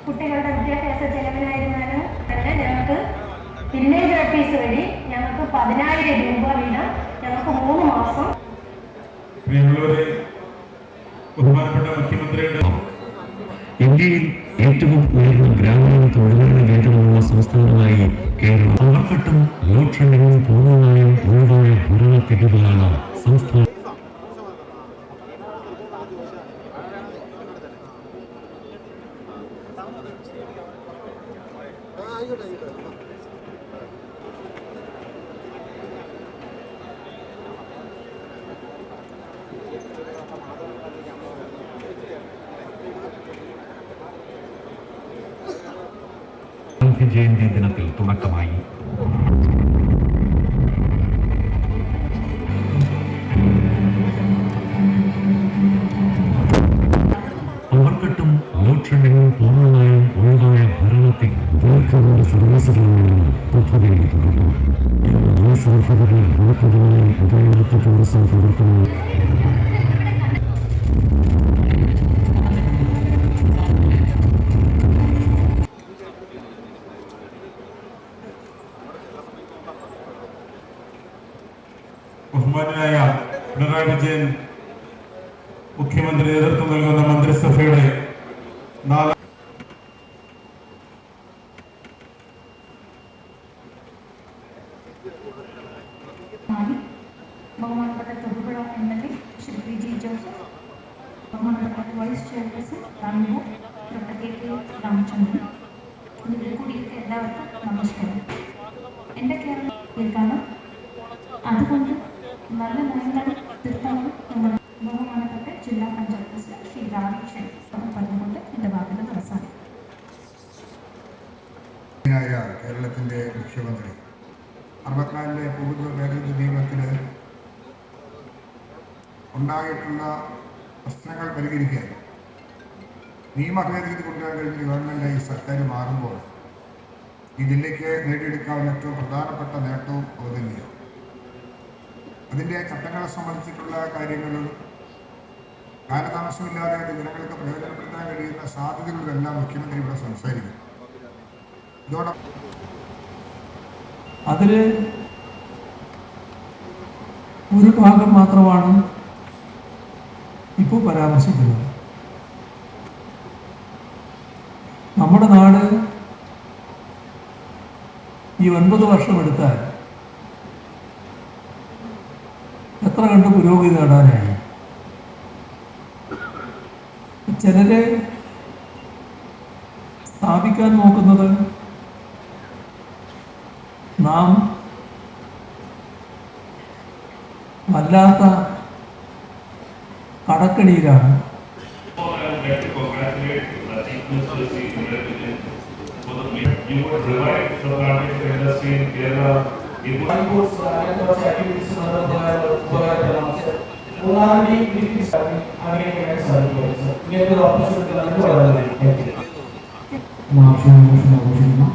കുട്ടികളുടെ വിദ്യാഭ്യാസ ചെലവിനായിരുന്നാലും തന്നെ ഞങ്ങൾക്ക് വില്ലേജ് ഓഫീസ് വഴി ഞങ്ങൾക്ക് 10,000 രൂപ വീതം ഞങ്ങൾക്ക് 3 മാസം. ബഹുമാനപ്പെട്ട മുഖ്യമന്ത്രിയുടെ ഇന്ത്യയിൽ ഏറ്റവും ഉയർന്ന ഗ്രാമീണ തൊഴിലുകളുടെ വേതനമുള്ള സംസ്ഥാനമായി കേരളം. പവർക്കട്ടും ലോഡ് ഷെഡിങ്ങും പൂർണ്ണമായും ഒഴിവായ ഭരണത്തിലാണ് സംസ്ഥാനം. ജയന്തി ദിനത്തിൽ തുടക്കമായി. പവർക്കട്ടും ലോഡ് ഷെഡിങ്ങും പൂർണ്ണമായും ഒഴിവായ ഭരണത്തിൽ ദീർഘകാല സർവീസുകളിൽ പദ്ധതിയിൽ തുടർന്നു. ഈ സാധ്യതകൾ ഭരണപരമായി ഉദയനത്തെ ടൂറിസം പ്രവർത്തനം ബഹുമാനായ പിണറായി വിജയൻ മുഖ്യമന്ത്രി നേതൃത്വം നൽകുന്ന മന്ത്രിസഭയുടെ ബഹുമാനപ്പെട്ട Thodupuzha MLA Shri PG Joseph, ബഹുമാനപ്പെട്ട വൈസ് ചെയർപേഴ്സൺ റാമിമോ, രാമചന്ദ്രൻ, ഇതിൽ കൂടിയൊക്കെ എല്ലാവർക്കും നമസ്കാരം. എൻ്റെ കേരളം കേൾക്കാനും അതുകൊണ്ട് നല്ല നയങ്ങൾ തിരുത്താനും നമ്മുടെ ബഹുമാനപ്പെട്ട ജില്ലാ പഞ്ചായത്ത് പ്രസിഡന്റ് ശ്രീ രാമേശ്വരൻ പറഞ്ഞുകൊണ്ട് എൻ്റെ വാക്കുകൾ അവസാനിക്കും. കേരളത്തിൻ്റെ മുഖ്യമന്ത്രി 64 ഭൂമിത്വ ഭേദഗതി നിയമത്തിൽ ഉണ്ടായിട്ടുള്ള പ്രശ്നങ്ങൾ പരിഹരിക്കാൻ നിയമ ഭേദഗതി കൊണ്ടുവരാൻ കഴിഞ്ഞ ഗവൺമെൻറ്റായി സർക്കാർ മാറുമ്പോൾ ഈ ജില്ലയ്ക്ക് നേടിയെടുക്കാവുന്ന ഏറ്റവും പ്രധാനപ്പെട്ട നേട്ടവും അതുതന്നെയാണ്. അതിൻ്റെ ചട്ടങ്ങളെ സംബന്ധിച്ചിട്ടുള്ള കാര്യങ്ങളും കാലതാമസമില്ലാതെ ജനങ്ങൾക്ക് പ്രയോജനപ്പെടുത്താൻ കഴിയുന്ന സാധ്യതകളിലെല്ലാം മുഖ്യമന്ത്രി ഇവിടെ സംസാരിക്കും. ഇതോടൊപ്പം അതിൽ ഒരു ഭാഗം മാത്രമാണ് ഇപ്പോൾ പരാമർശിക്കുന്നത്. നമ്മുടെ നാട് ഈ 9 വർഷം എടുത്താൽ എത്ര കണ്ട് പുരോഗതി നേടാനായി. ചിലരെ സ്ഥാപിക്കാൻ നോക്കുന്നത് നാം വല്ലാത്ത കടക്കണിയിലാണ്. മാർഷൽ ആഘോഷിക്കുന്ന